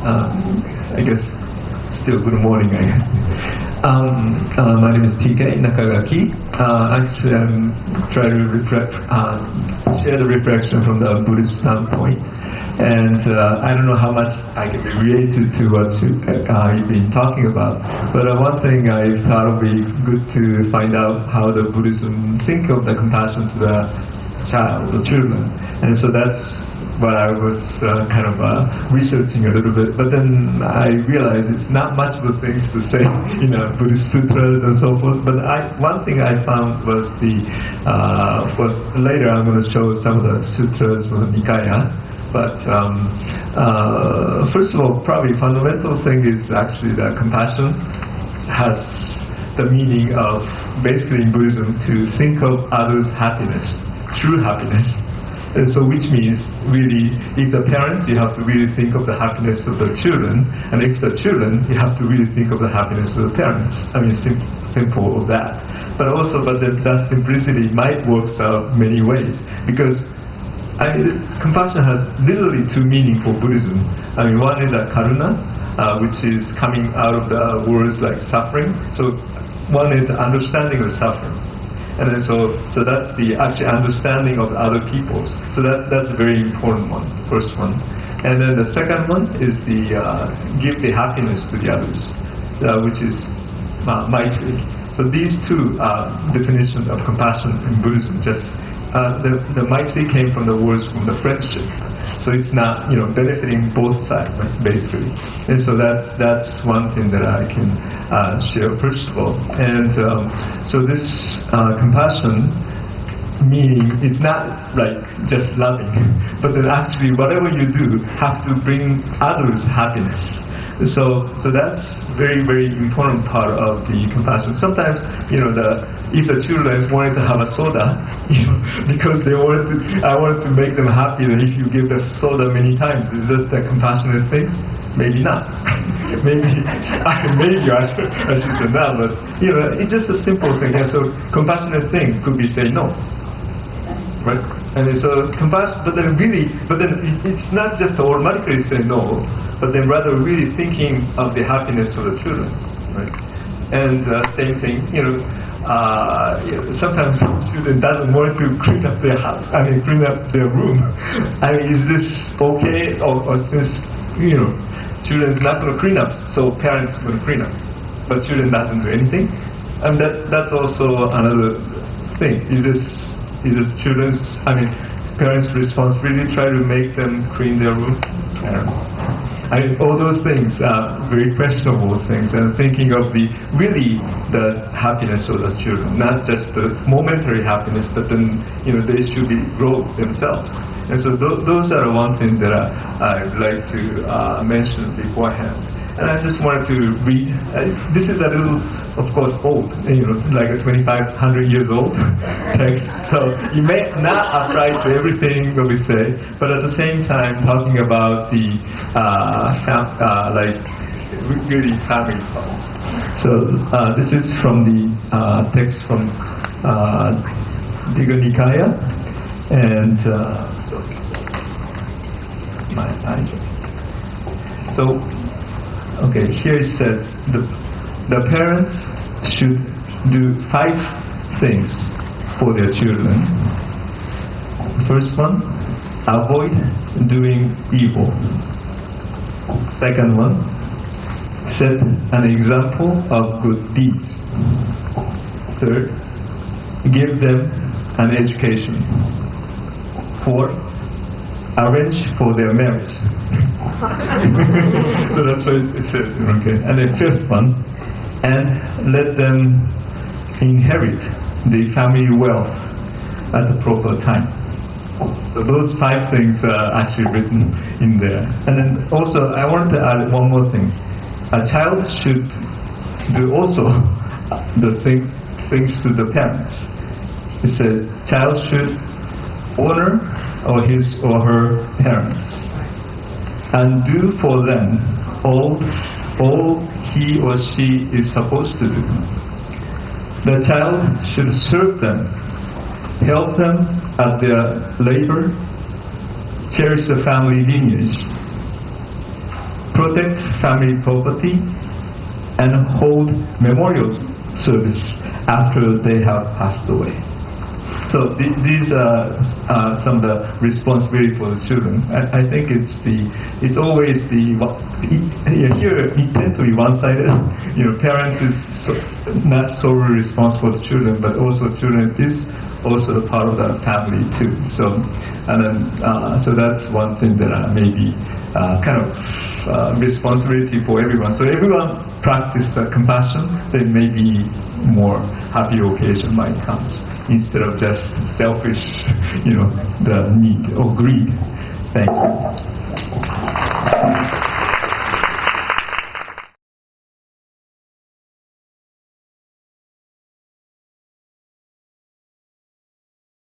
I guess still good morning, I guess. My name is T.K. Nakagaki. Actually, I'm trying to share the reflection from the Buddhist standpoint. And I don't know how much I can be related to what you've been talking about. But one thing I thought would be good to find out how the Buddhism think of the compassion to the child, the children. And so that's what I was researching a little bit. But then I realized it's not much of a thing to say in Buddhist sutras and so forth. But one thing I found was later I'm going to show some of the sutras from the Nikaya. But first of all, probably fundamental thing is actually that compassion has the meaning of, basically in Buddhism, to think of others' happiness, true happiness. And so which means, really, if the parents, you have to really think of the happiness of the children, and if the children, you have to really think of the happiness of the parents. I mean, simple of that. But that simplicity might work out many ways, because compassion has literally two meanings for Buddhism. I mean, one is karuna, which is coming out of the words like suffering. So one is understanding of suffering. And then so that's the actual understanding of other people's. So that's a very important one, first one. And then the second one is the give the happiness to the others, which is maitri. So these two definitions of compassion in Buddhism, just the maitri came from the words from the friendship. So it's not benefiting both sides, right, basically. And so that's one thing that I can share first of all. And so this compassion meaning, it's not like just loving, but then actually whatever you do have to bring others happiness. So that's very, very important part of the compassion. Sometimes, if the children wanted to have a soda, because I wanted to make them happy, and if you give them soda many times, is that the compassionate thing? Maybe not. maybe I should say that, but it's just a simple thing. And so compassionate thing could be say no, right? And so compassion, but then it's not just automatically say no, but then rather really thinking of the happiness of the children, right? And same thing, sometimes the student doesn't want to clean up their house. Clean up their room. Is this okay, or since children's not going to clean up, so parents going to clean up, but children doesn't do anything, and that's also another thing. Is this parents' responsibility try to make them clean their room? I don't know. All those things are very questionable things, and thinking of the happiness of the children, not just the momentary happiness, but then they should grow themselves. And so those are one thing that I'd like to mention beforehand. And I just wanted to read. This is a little, of course, old, like a 2,500 years old text. So you may not apply to everything that we say, but at the same time talking about the really family thoughts. So this is from the text from Digha Nikaya, and my eyes. So. Okay, here it says the parents should do 5 things for their children. First one, avoid doing evil. Second one, set an example of good deeds. Third, give them an education. Fourth, arrange for their marriage. So that's what it says. Okay. And the fifth one, and let them inherit the family wealth at the proper time. So those 5 things are actually written in there. And then also I wanted to add one more thing. A child should do also the things to the parents. It says child should honor his or her parents and do for them all he or she is supposed to do. The child should serve them, help them at their labor, cherish the family lineage, protect family property, and hold memorial service after they have passed away. So these are some of the responsibility for the children. I think it's always here it tends to be one-sided. Parents is not solely responsible for the children, but also children is also the part of the family too. So so that's one thing that may be kind of responsibility for everyone. So everyone practice the compassion, then maybe more happy occasion might come, instead of just selfish, the need or greed. Thank you.